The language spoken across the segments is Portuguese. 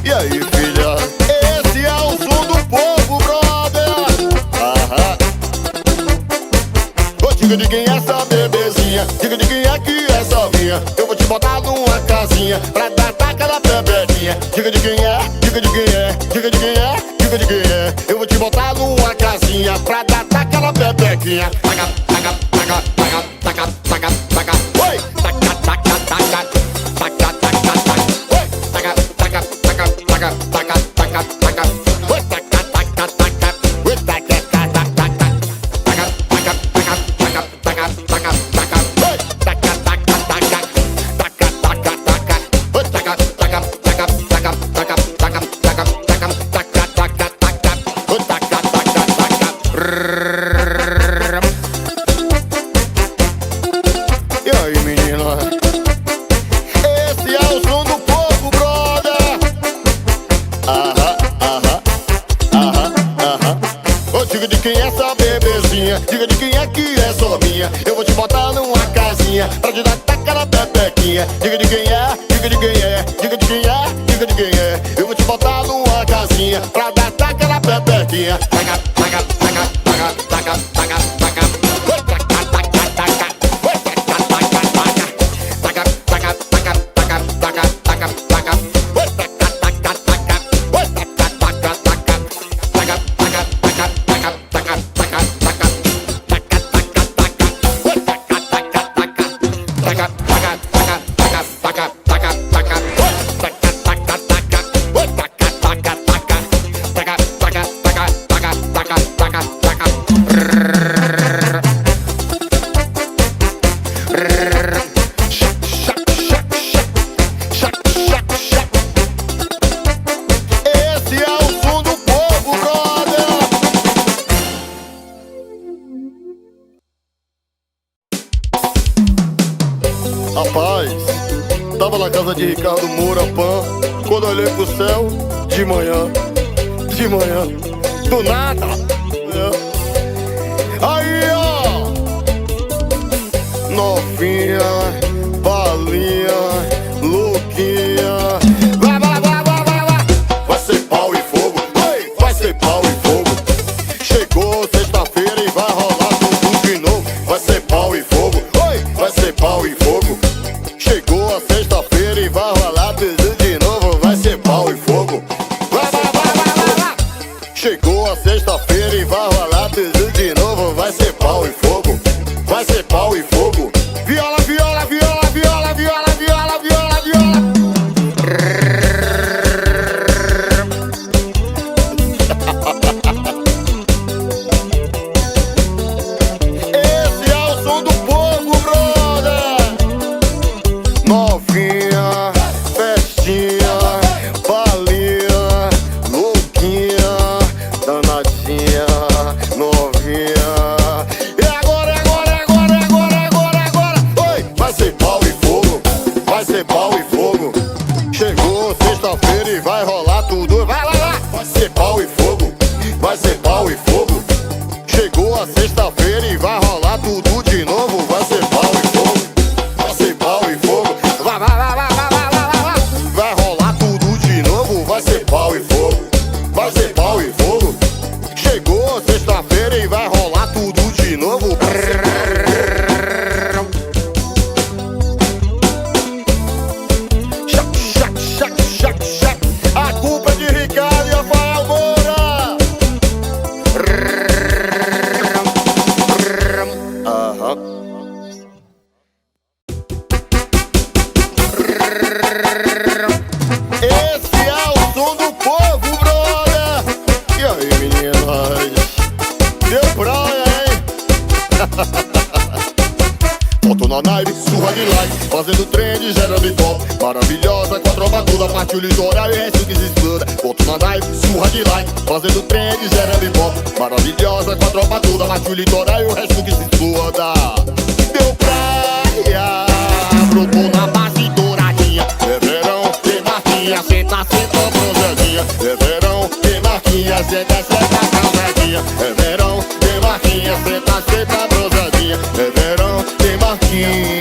E aí, filha? Esse é o som do povo, brother. Aham. Ô, diga de quem é essa bebezinha, diga de quem é que é essa minha. Eu vou te botar numa casinha pra dar taca da pepequinha. Diga de quem é, diga de quem é, diga de quem é, diga de quem é. Eu vou te botar numa casinha pra dar taca da pepequinha. Taca, taca, taca, taca, taca, taca, taca. Oi! Taca, taca, taca, taca, taca, taca. Oi! Taca, taca, taca, taca, taca, taca, taca. Oi! Taca, taca, taca. Oi! Taca, taca, taca. Taca, taca, taca, taca, taca, taca, taca. Oi! Taca, taca, taca. Taca, taca, taca. Oi! Taca, taca, taca, taca, taca, taca, taca, taca, taca, taca, taca. Oi! Taca, taca, taca. E aí, menina? Esse é o som do povo, brother. Aham, aham, aham, aham. Ô, diga de quem é essa bebezinha, diga de quem é que é só minha. Eu vou te botar numa casinha pra te dar taca na pepequinha. Diga de quem é, diga de quem é, diga de quem é, diga de quem é. Eu vou te botar numa casinha pra dar taca na pepequinha. Taca, taca, taca, taca, taca, taca, taca. Oi, taca, taca, taca. Oi, taca, taca, taca. Taca, taca, taca, taca, taca, taca, taca. Oi, taca, taca, taca. Oi, taca, taca, taca. Taca, taca, taca, taca, taca, taca, taca. Taca, taca, taca. Oi, taca, taca, taca. Taca, taca, taca, taca, taca, taca, taca. Oi, taca, taca, taca. Oi, taca, taca, taca. Taca, taca, taca, taca, taca, taca, taca. Esse é o som do povo, brother. Rapaz, tava na casa de Ricardo Moura Pan, quando olhei pro céu, de manhã, do nada, né? Aí, ó, novinha, balinha, louquinha. Vai, vai, vai, vai, vai, vai. Vai ser pau e fogo, oi, vai ser pau e fogo. Chegou sexta-feira e vai rolar tudo de novo. Vai ser pau e fogo, oi, vai ser pau e fogo. Chegou a sexta-feira e vai rolar tudo de novo. Vai ser pau e fogo. Vai, vai, vai, vai, vai, vai. Chegou a sexta-feira e vai rolar tudo de novo. Vai ser pau e fogo. Vai ser pau e fogo. Viola, viola, viola, viola, viola, viola, viola, viola. Esse é o som do povo, brother. Novinha, festinha, balinha, louquinha, danadinha, novinha. E agora, agora, agora, agora, agora, agora. Oi, vai ser pau e fogo, vai ser pau e fogo. Chegou sexta-feira e vai rolar tudo. Vai lá, lá. Vai ser pau e fogo, vai ser pau e fogo. Chegou a sexta-feira e vai rolar tudo de novo. Vai ser pau e fogo, vai ser pau e fogo. Vai, vai, vai, vai, vai, vai, vai, vai. Vai rolar tudo de novo. Vai ser pau e fogo, vai ser pau e fogo. Chegou sexta-feira e vai rolar tudo de novo. Vai ser pau e fogo. Chac, chac, chac, chac, chac. A culpa é de Ricardo e Rafael Moura. Aham. Esse é o som do povo, brother. E aí, meninas? Deu praia, hein? Foto na naipe, surra de like, fazendo trend, gerando hip-hop. Maravilhosa, com a tropa toda, parte o litoral e o resto que se exploda. Foto na naipe, surra de like, fazendo trend, gerando hip-hop. Maravilhosa, com a tropa toda, parte o litoral e o resto que se exploda. Deu praia, brotou na base douradinha. É verão, tem marquinha, senta, senta, bronzeadinha. É verão, tem marquinha, senta, senta, calmadinha. É verão, tem marquinha, senta, senta, bronzeadinha. É verão, tem marquinha.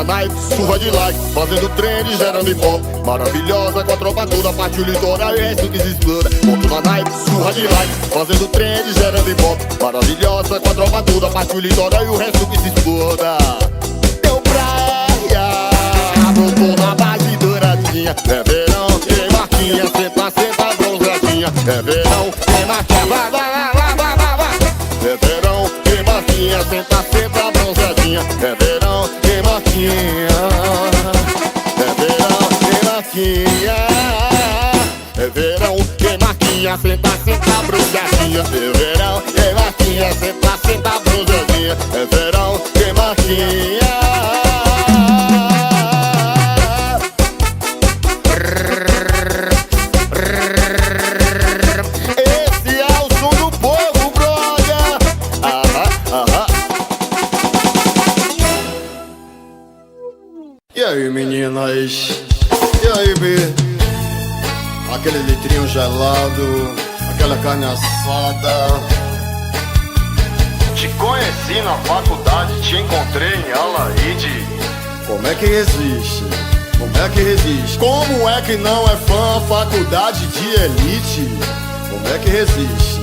na naipe, chuva de like, fazendo trend, gerando hip-hop. Maravilhosa com a tropa toda, parte o litoral e o resto que se exploda. Ponto na naipe, chuva de like, fazendo trend, gerando hip-hop. Maravilhosa com a tropa toda, parte o litoral e o resto que se exploda. Deu praia, botou na base douradinha. É verão, tem marquinha, senta bronzeadinha. É verão, tem marquinha, vai, vai, vai, vai, vai, vai, vai. É verão, tem marquinha, senta bronzeadinha. É verão, tem marquinha. É verão, tem marquinha. É verão, tem marquinha, senta bronzeadinha. É verão, tem marquinha, senta bronzeadinha. É verão, tem marquinha. E aí, meninas? E aí, B? Aquele litrinho gelado, aquela carne assada. Te conheci na faculdade, te encontrei em Alaide. Como é que resiste? Como é que resiste? Como é que não é fã, faculdade de elite? Como é que resiste?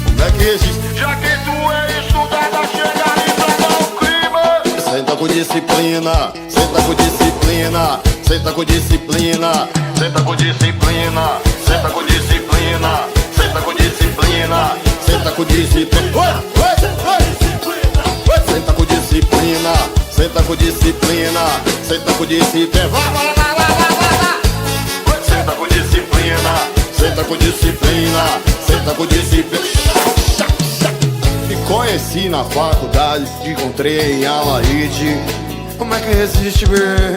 Como é que resiste? Já que tu é estudada, chega aí pra dar o clima. Senta com disciplina, senta com disciplina, senta com disciplina, Senta com disciplina, senta com disciplina, senta com disciplina. senta com disciplina. Senta com disciplina, senta com disciplina, senta com disciplina. Senta com disciplina, Senta com disciplina, senta com disciplina. Me conheci na faculdade, te encontrei em Alaide. Como é que resiste, bê?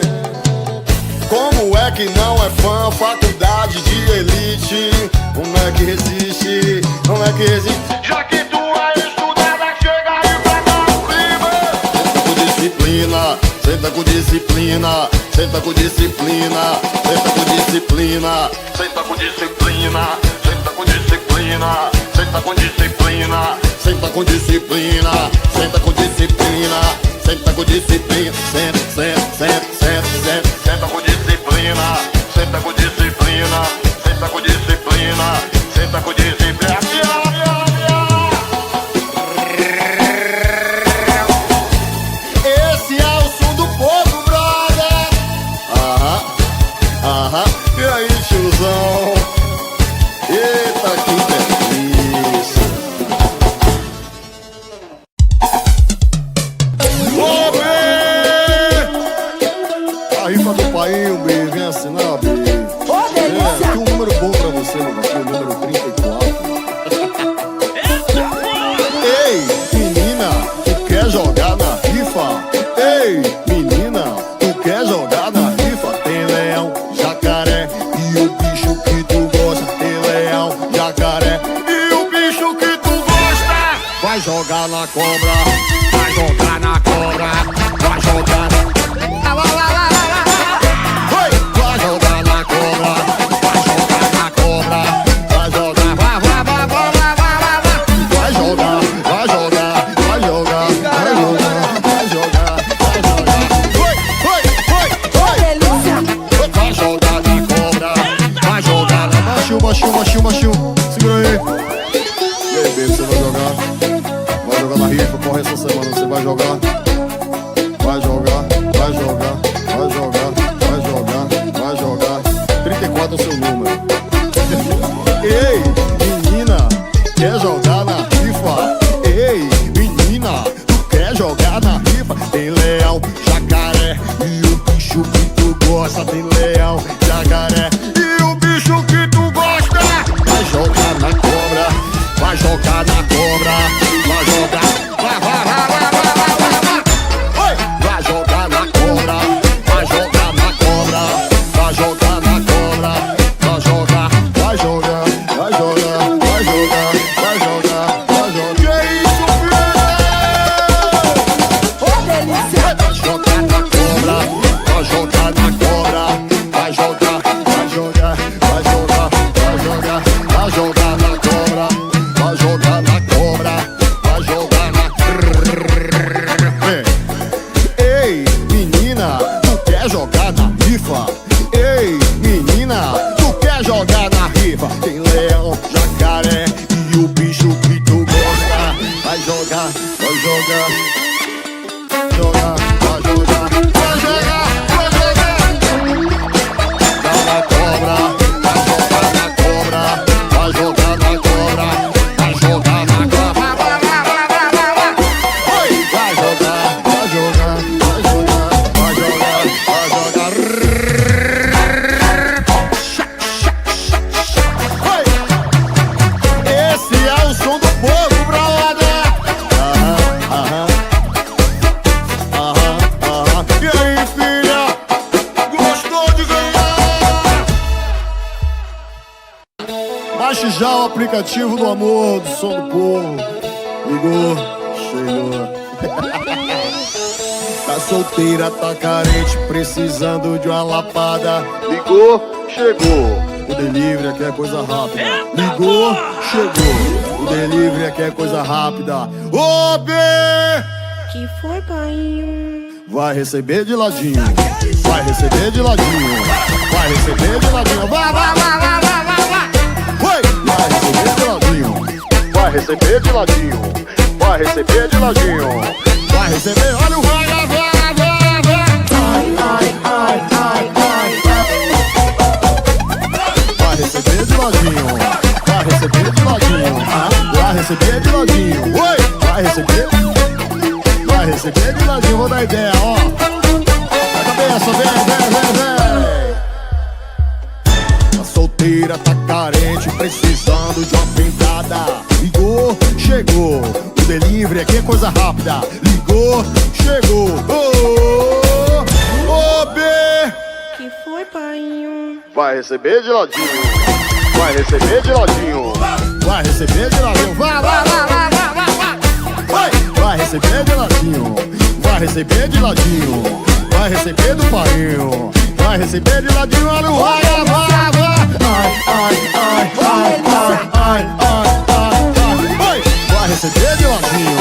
Como é que não é fã, faculdade de elite? Como é que resiste? Como é que resiste? já que tu é estudada, chega aí pra dar o clima. Senta com disciplina, senta com disciplina, senta com disciplina, senta com disciplina. Senta com disciplina, senta com disciplina, senta com disciplina. Senta com disciplina, senta com disciplina, senta com disciplina, senta, senta, senta, senta, senta. Senta com disciplina, senta com disciplina, senta com disciplina, senta com disciplina. Esse é o som do povo, brother. Aham, aham. E aí, tiozão? Eita, que delícia. Ô, B! A rifa do painho, B. Vem assinar, B. Ô, delícia! Tem um número bom pra você, meu filho. O número 34. Ei, menina, tu quer jogar na rifa? Ei, menina, tu quer jogar na rifa? Tem leão, jacaré e o bicho que tu gosta. Tem leão, jacaré e o bicho que tu gosta. Vai jogar na cobra, vai jogar na cobra, vai jogar. Vai jogar na cobra, vai jogar na cobra, vai jogar, vai jogar, vai jogar, vai jogar, vai jogar, vai jogar, vai jogar. Foi, Delícia! vai jogar na cobra, vai jogar na machu. Segura aí. E aí, baby, você vai jogar? Vai jogar na rifa, corre essa semana, você vai jogar? Vai jogar, vai jogar, vai jogar, vai jogar, vai jogar. 34 é o seu número. Ei, menina, quer jogar na rifa? Ei, menina, tu quer jogar na rifa? Tem leão, jacaré e o bicho que tu gosta. Tem leão, jacaré e o bicho que tu gosta. Vai jogar na cobra, vai jogar na cobra, vai jogar, vai jogar na cobra, vai jogar na cobra, vai jogar na cobra, vai jogar, vai jogar, vai jogar, vai jogar, vai jogar, vai jogar. Que isso, filho? Ô, delícia! Vai jogar na cobra, vai jogar na cobra, vai jogar, vai jogar, vai jogar, vai jogar, vai jogar na cobra, vai jogar na cobra, vai jogar na. Ei, menina, Baixe já o aplicativo do amor, do som do povo. Ligou, chegou. Tá solteira, tá carente, precisando de uma lapada. Ligou, chegou. O delivery aqui é coisa rápida. Ligou, chegou. O delivery aqui é coisa rápida. Ô, B! Que foi, pai? Vai receber de ladinho. Vai receber de ladinho. Vai receber de ladinho. Vai, vai, vai, vai, vai, vai, vai. Vai receber de ladinho. Vai receber de ladinho. Vai receber de ladinho. Vai receber, olha o vai, vai, vai, vai, vai. Ai, ai, ai, ai, ai. Vai receber de ladinho. Vai receber de ladinho. Vai receber de ladinho. Oi, vai receber. Vai receber de ladinho, vou dar ideia, ó. A cabeça, vem. Tá solteira, tá carente, precisando de uma pintada. Ligou, chegou. O delivery aqui é coisa rápida. Ligou, chegou. Ô, B! Que foi, pai? Vai receber de ladinho. Vai receber de ladinho. Vai receber de ladinho. Vai, vai, vai, vai, vai, vai. Vai receber de ladinho. Vai receber de ladinho. Vai receber do painho. Vai receber de ladinho. Olha o vai, vai, vai. Ai, ai, ai, ai, ai, ai, ai, ai. Vai receber de ladinho.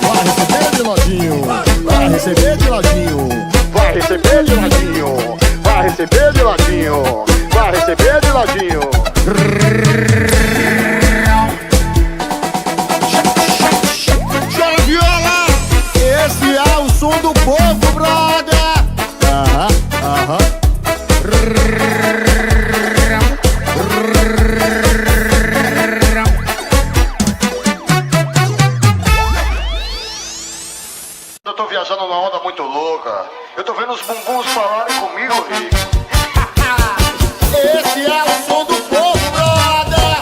Vai receber de ladinho. Vai receber de ladinho. Vai receber de ladinho. Vai receber de ladinho. Vai receber de ladinho. Chora viola. Esse é o som do povo, brother. Aham. Eu tô viajando numa onda muito louca. Eu tô vendo os bumbuns falarem comigo, Rick. Esse é o som do povo, brother.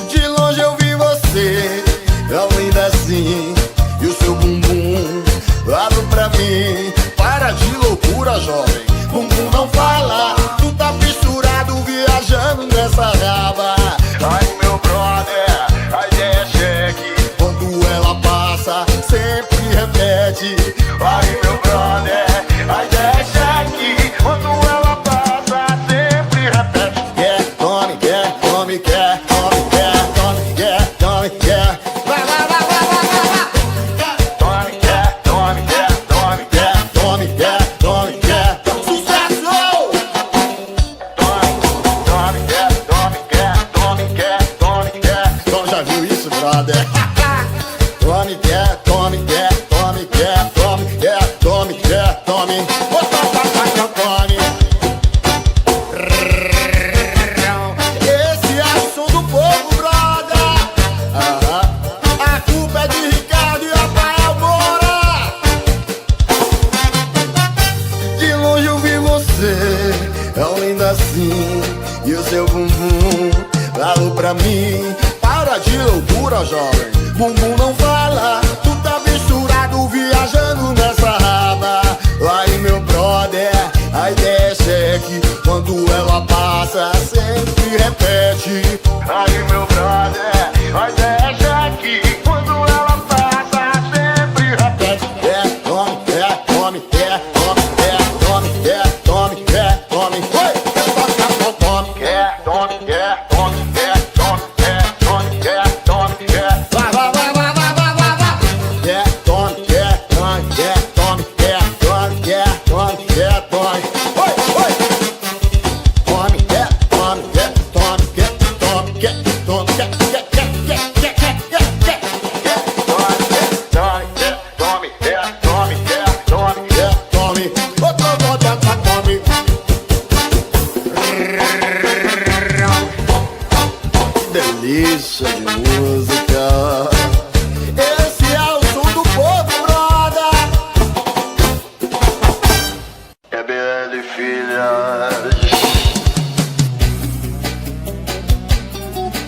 De longe eu vi você, tão linda assim. E o seu bumbum, lado pra mim. Para de loucura, jovem. Bumbum não fala. Tu tá fissurado, viajando nessa raba. Ai, meu brother, a ideia é cheque. Quando ela passa, sempre repete. Ai, meu brother, a ideia é cheque. Quando ela passa, sempre repete. Quer, tome, quer, tome, quer, tome, quer, tome, quer, tome, quer. Vai, vai, vai, vai, vai, vai. Tome, quer, tome, quer, tome, quer, tome, quer, tome, quer. Sucesso! Tome, quer, tome, quer, tome, quer, tome, quer. Então já viu isso, brother? Tome, quer, tome, quer, tome, quer, tome, quer, tome, quer, tome. Tome. Esse é o som do povo, brother. A culpa é de Ricardo e Rafael Moura. De longe eu vi você, tão linda assim. E o seu bumbum, lado pra mim. Para de loucura, jovem. Bumbum não fala. Tu tá misturado, viajando nessa raba. Aí, meu brother, a ideia é cheque. Quando ela passa, sempre repete. Aí, meu brother, a ideia é cheque. Quando ela passa, sempre repete. Quer, tome, quer, tome, quer, tome, quer, tome, quer, tome, quer, tome. Oi! Tome, quer, tome, quer, tome, quer, tome, quer, tome, quer, tome, quer. Vai, vai, vai, vai, vai, vai, vai, vai. Quer, tome, quer, tome, quer, tome, quer, tome, quer, tome, quer, tome. Oi, oi. Tome, quer, tome, quer, tome, quer, tome, quer, tome, quer, quer, quer, quer, quer, quer, quer, quer. Tome, quer, tome, quer, tome, quer, tome, quer, tome. Outro, tome. Delícia de música. Esse é o som do povo, brother. É BL, filhas.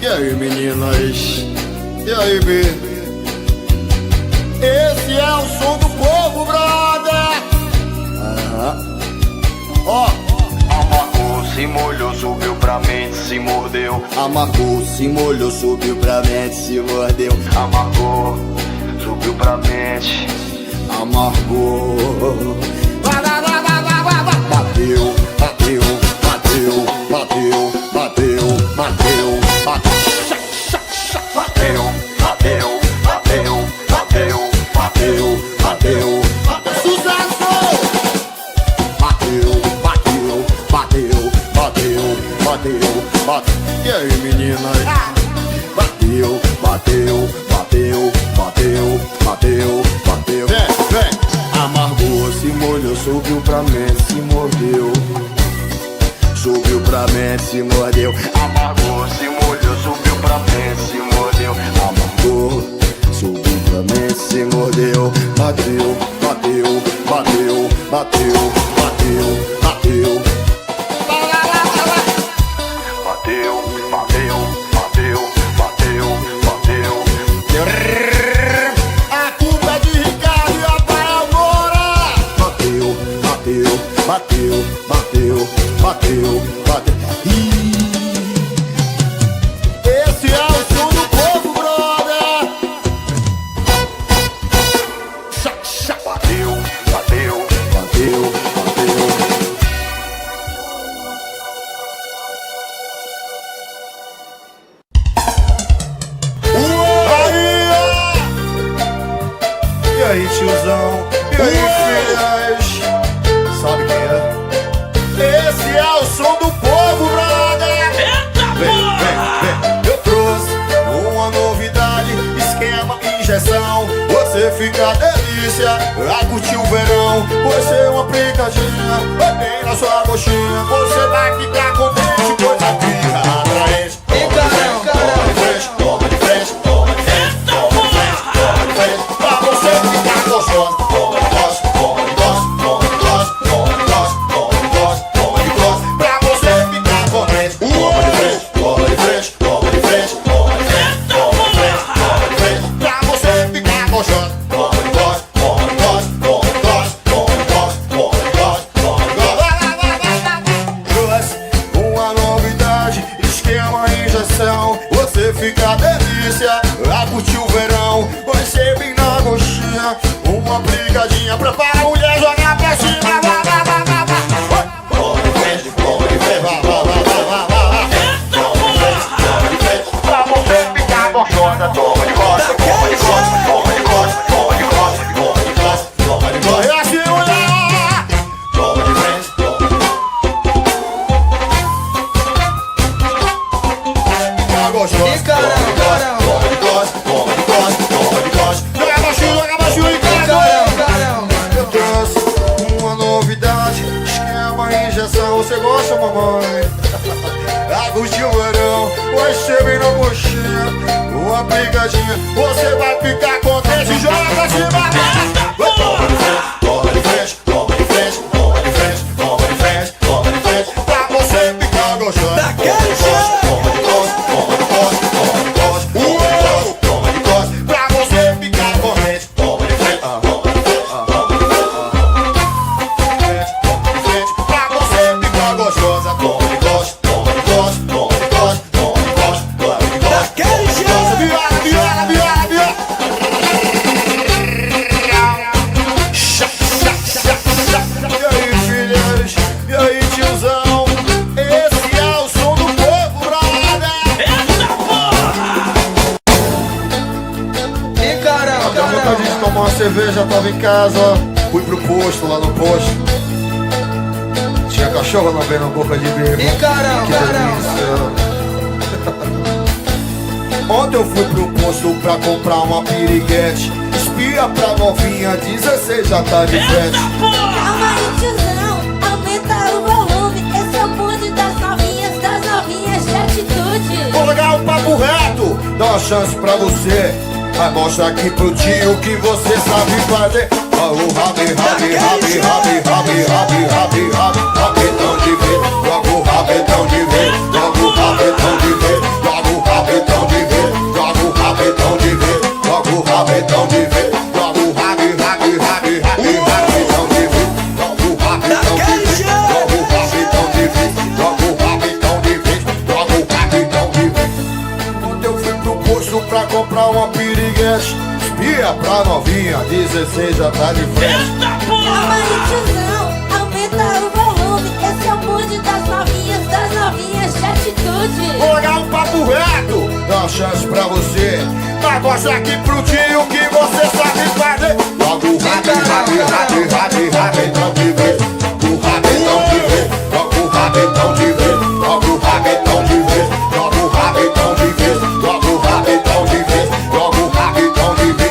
E aí, meninas? E aí, B? Esse é o som do povo, brother. Ó, Amargou, se molhou, subiu pra mente, se mordeu. Amargou, se molhou, subiu pra mente, se mordeu. Amargou, subiu pra mente. Amargou. bateu, bateu, bateu, bateu, bateu, bateu, bateu. Bateu, bateu, bateu, bateu, Bateu, bateu, bateu. Sucesso! Bateu, bateu, bateu, bateu, bateu, bateu. E aí, meninas? Bateu, bateu, bateu, bateu, bateu, bateu. Vem, vem. Amargou, se molhou, subiu pra mente, se mordeu. Subiu pra mente, se mordeu. amargou, se molhou, subiu pra mente, se mordeu. Amargou, subiu pra mente, se mordeu. Bateu, bateu, bateu, bateu, bateu, bateu. Bateu, bateu, bateu, bateu, bateu. A culpa é de Ricardo e Rafael Moura. Bateu, bateu, bateu, bateu, bateu, bateu. Esse é o som do povo, brother. Bateu, bateu. Bateu, bateu. E aí, tiozão? E aí, filhas? Sabe quem é? Esse é o som do povo, brother. Vem, vem. Eu trouxe uma novidade, esquema, injeção. Você fica delícia, a curtir o verão. Você é uma picadinha, bem na sua coxinha. Você vai ficar contente, coisa fica atraente. Toma de frente, toma de frente, toma de frente, toma de frente, toma de frente. Pra você ficar gostosa. Toma de gosto, toma de gosto, toma de gosto, toma de gosto, toma de gosto, toma de gosto. Pra você ficar contente. Toma de frente, toma de frente, toma de frente, toma de frente, toma de frente, toma de frente. Pra você ficar gostosa. Toma de gosto, toma de gosto, toma de gosto, toma de gosto, toma de gosto, toma de gosto. Trouxe uma novidade, esquema injeção. Você fica delícia, a curtir o verão. Você bem na coxinha, uma brigadinha. Prepara a mulher, joga pra cima. Vá, vá, vá, vá, vá. Toma de frente, toma de frente, vá, vá, vá, vá, vá, vá. Toma de frente, toma de frente. Pra você ficar gostosa. Toma de gosto, toma de gosto, toma de gosto, toma de gosto, toma de gosto, toma de gosto. É assim, mulher. Toma de frente, toma de Tá gostoso. gosto, toma de gosto, toma de gosto, toma de gosto. Joga baixinho, Ricardo. Eu trouxe uma novidade, esquema injeção. Você gosta, mamãe? A curtir o verão, você vem na coxinha, uma brigadinha. Você vai ficar contente, joga pra cima. Toma de frente, toma de frente, toma de frente, toma de frente, toma de frente, toma de frente. Pra você ficar gostoso. Toma de gosto, toma de gosto, toma de gosto, toma de gosto, toma de gosto. Pra você ficar contente. Toma de frente, toma de frente, toma de frente. Pra você ficar gostosa. Toma de gosto, toma de gosto, toma de gosto, toma de gosto, toma de gosto. Viola, viola, viola, viola. E aí, filhas? E aí, tiozão? Esse é o som do povo, brother. Deu vontade de tomar uma cerveja, tava em casa, ó. Fui pro posto, lá no posto. Tinha cachorro lambendo a boca de bebê. Que delícia. Ontem eu fui pro posto pra comprar uma piriguete. Espia pra novinha, 16 já tá de frente. Calma aí, tiozão, aumenta o volume. Esse é o bonde das novinhas de atitude. Vou largar um papo reto, dá uma chance pra você. Vai mostrar aqui pro tio que você sabe fazer. Alô, rabi, rabi, rabi, rabi, rabi, rabi, rabi, rabi, rabetão de ver. Joga o rabetão de ver, joga o rabetão de ver, joga o rabetão de ver, joga o rabetão de ver, joga o rabetão de ver, joga o rabi, rabi, rabi, rabi, rabetão de ver, joga o rabetão de ver, joga o gente. Espia pra novinha, 16 já tá de frente. Calma aí, tiozão, aumenta o volume. Esse é o bonde das novinhas de atitude. Olhar um papo reto, dá uma chance pra você. Mas mostra aqui pro tio que você sabe fazer. Logo o rabetão de vez. O rabetão de vez. Logo o rabetão de vez. Logo o rabetão de vez. Logo o rabetão de vez. Logo o rabetão de vez. Logo o rabetão de vez.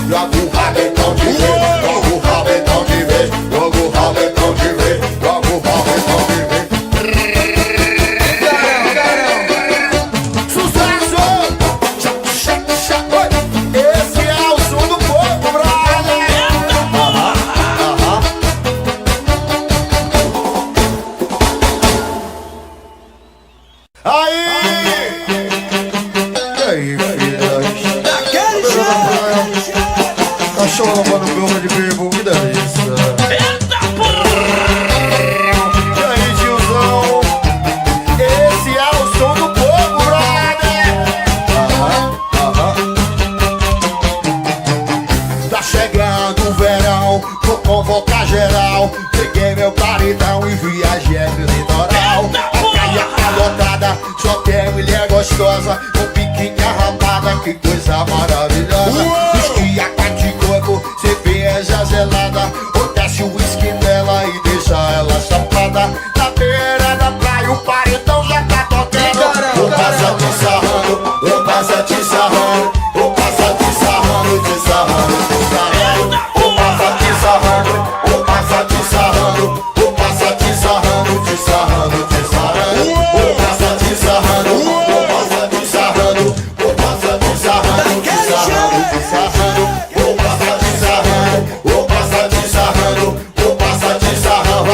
Logo o rabetão de vez. Logo o rabetão de vez. Logo o rabetão de vez. Logo o rabetão de vez. Sucesso! Esse é o som do povo, brother! Aí! E aí, filhas? Daquele jeito! Cachorro lavando goma de bebo, que delícia! E aí, tiozão? Esse é o som do povo, brother! Tá chegando o verão, vou convocar geral. Peguei meu paredão e viajei pro litoral. A praia tá lotada, só tem mulher gostosa, com biquíni arramada, que coisa maravilhosa. Whisky, água de coco, cerveja gelada, ou desce o whisky nela e deixa ela chapada. Na beira da praia o paredão já tá tocando. Vou passar te sarrando, vou passar te sarrando, vou passar te sarrando, te sarrando, te sarrando. Vou passar te sarrando, vou passar te sarrando, vou passar te sarrando, te sarrando, te sarrando. Vou passar te sarrando, vou passar te sarrando, vou passar te sarrando, te sarrando, te sarrando. Vou passar te sarrando, vou passar te sarrando, vou passar te sarrando.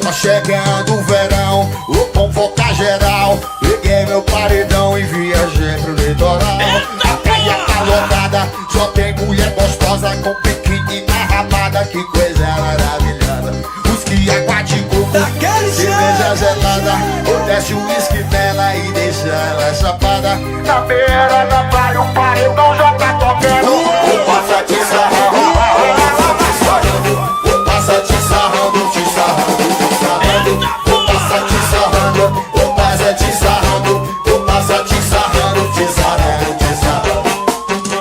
Tá chegando o verão, vou convocar geral. Peguei meu paredão e viajei pro litoral. A praia tá lotada, só tem mulher gostosa, com biquíni arramada, que coisa maravilhosa. Whisky, água de coco, cerveja gelada, ou desce o whisky nela e deixa ela chapada. Na beira da praia o paredão já tá tocando. Vou passar te sarrando, vou passar te sarrando, vou passar te sarrando, te sarrando, te sarrando. Vou passar te sarrando, vou passar te sarrando, vou passar te sarrando, te sarrando, te sarrando.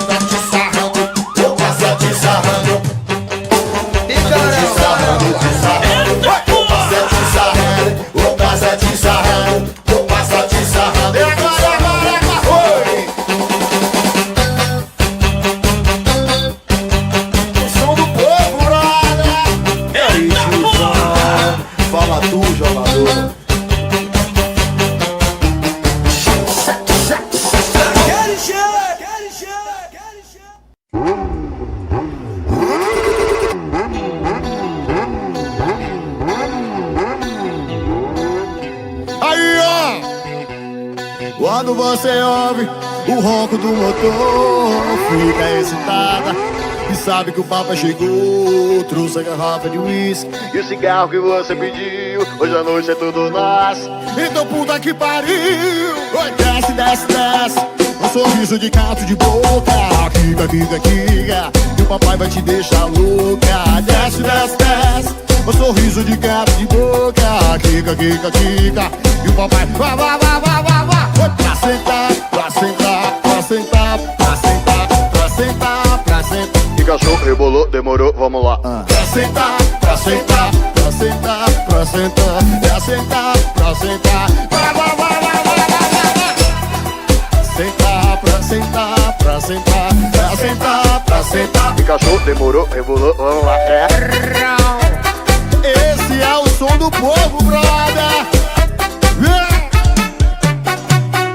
Tá te sarrando, vou passar te sarrando, te sarrando, te sarrando. Vou passar te sarrando, vou passar te sarrando, vou passar te sarrando. E agora foi! O som do povo, brother! E aí, tiozão? Fala tu, jogador. Aí, ó! Quando você ouve o ronco do motor, fica excitada e sabe que o papo chegou. Trouxe a garrafa de uísque e o cigarro que você pediu. Hoje à noite é tudo nosso, então puta que pariu. Oi, desce, desce, desce, um sorriso de canto de boca. Kika, kika, kika, e o papai vai te deixar louca. Desce, desce, desce, um sorriso de canto de boca. Kika, kika, kika, e o papai vai, vai, vai, vai, vai, vai. Pra sentar, pra sentar, pra sentar, pra sentar, pra sentar, pra sentar. E cachorro rebolou, demorou, vamos lá. Pra sentar, pra sentar, pra sentar, pra sentar, pra sentar, pra sentar. Vai, vai, vai, vai, vai, vai, vai. Sentar, pra sentar, pra sentar, pra sentar, pra sentar. E cachorro demorou, rebolou, vamos lá. Esse é o som do povo, brother.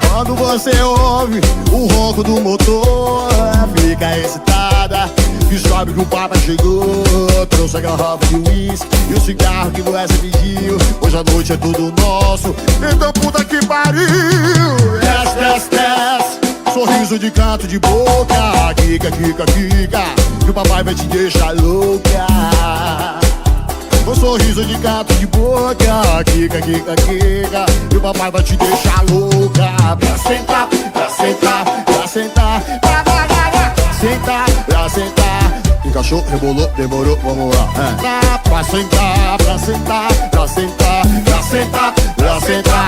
Quando você ouve o ronco do motor, fica excitada e sabe que o papai chegou. Trouxe a garrafa de uísque e o cigarro que você pediu. Hoje à noite é tudo nosso, então puta que pariu. Desce, desce, desce, sorriso de canto de boca. Kika, kika, kika, que o papai vai te deixar louca. com sorriso de gato de boca. Quica, quica, quica, e o papai vai te deixar louca. Pra sentar, pra sentar, pra sentar, sentar, pra sentar. Encaixou, rebolou, demorou, vamos lá. Pra sentar, pra sentar, pra sentar, pra sentar, pra sentar.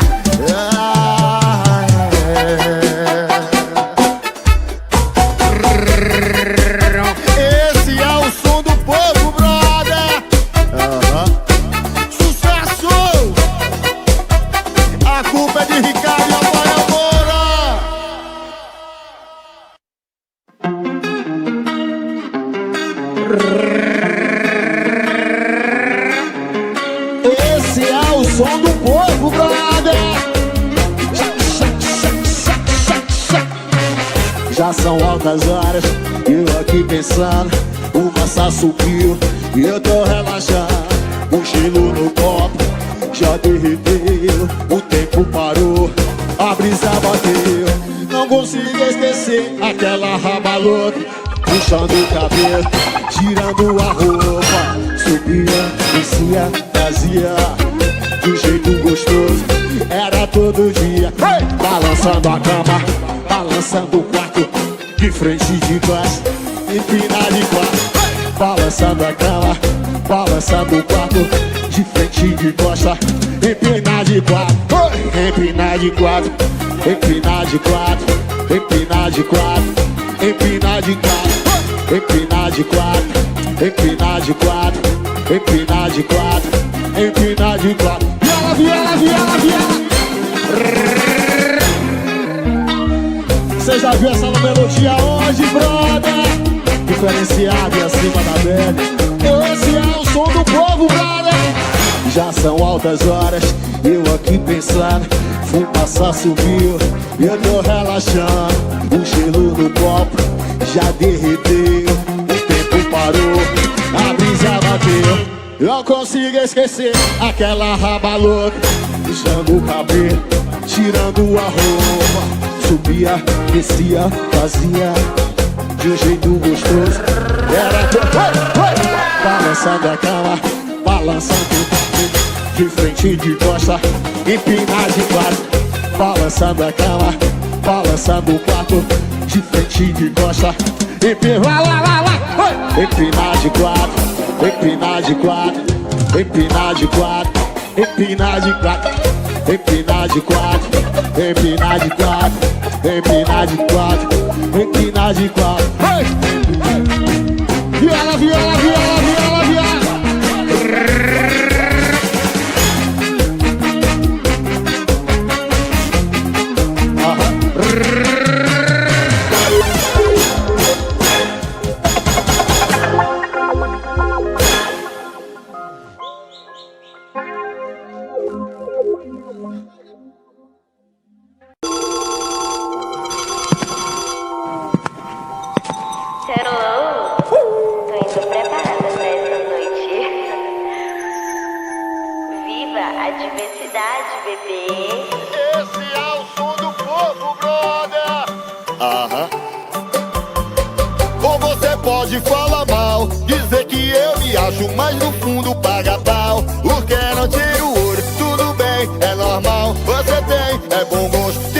Esse é o som do povo, brother. Sucesso! A culpa é de Ricardo e Rafael Moura. Esse é o som do povo, brother. Já são altas horas, eu aqui pensando. O massa subiu e eu tô relaxando. O gelo no copo já derreteu. O tempo parou, a brisa bateu. Não consigo esquecer aquela raba louca, puxando o cabelo, tirando a roupa. Subia, descia, fazia de um jeito gostoso. Era todo dia, balançando a cama, balançando o quarto, de frente e de trás, empina de quatro. Balançando a cama, balançando o quarto, de frente e de costa, empina de quatro, empina de quatro, empina de quatro, empina de quatro, empina de quatro, empina de quatro, empina de quatro, empina de quatro, empina de quatro. Viola, viola, viola. Você já viu essa melodia hoje, brother? Diferenciado e acima da média. Esse é o som do povo, brother. Já são altas horas, eu aqui pensando. Fumaça subiu e eu tô relaxando. O gelo no copo já derreteu. O tempo parou, a brisa bateu. Não consigo esquecer aquela raba louca, puxando o cabelo, tirando a roupa. Subia, descia, fazia de um jeito gostoso. Era balançando a cama, balançando o cabelo, de frente e de costa, empina de quatro. Balançando a cama, balançando o quarto, de frente e de costa, empina, empina de quatro, empina de quatro, empina de quatro, empina de quatro, empina de quatro, empina de quatro, empina de quatro, empina de quatro. Viola, viola, viola, viola, viola. Pode falar mal, dizer que eu me acho, mas no fundo paga pau. Porque não tira o olho, tudo bem, é normal. Você tem, é bom gosto.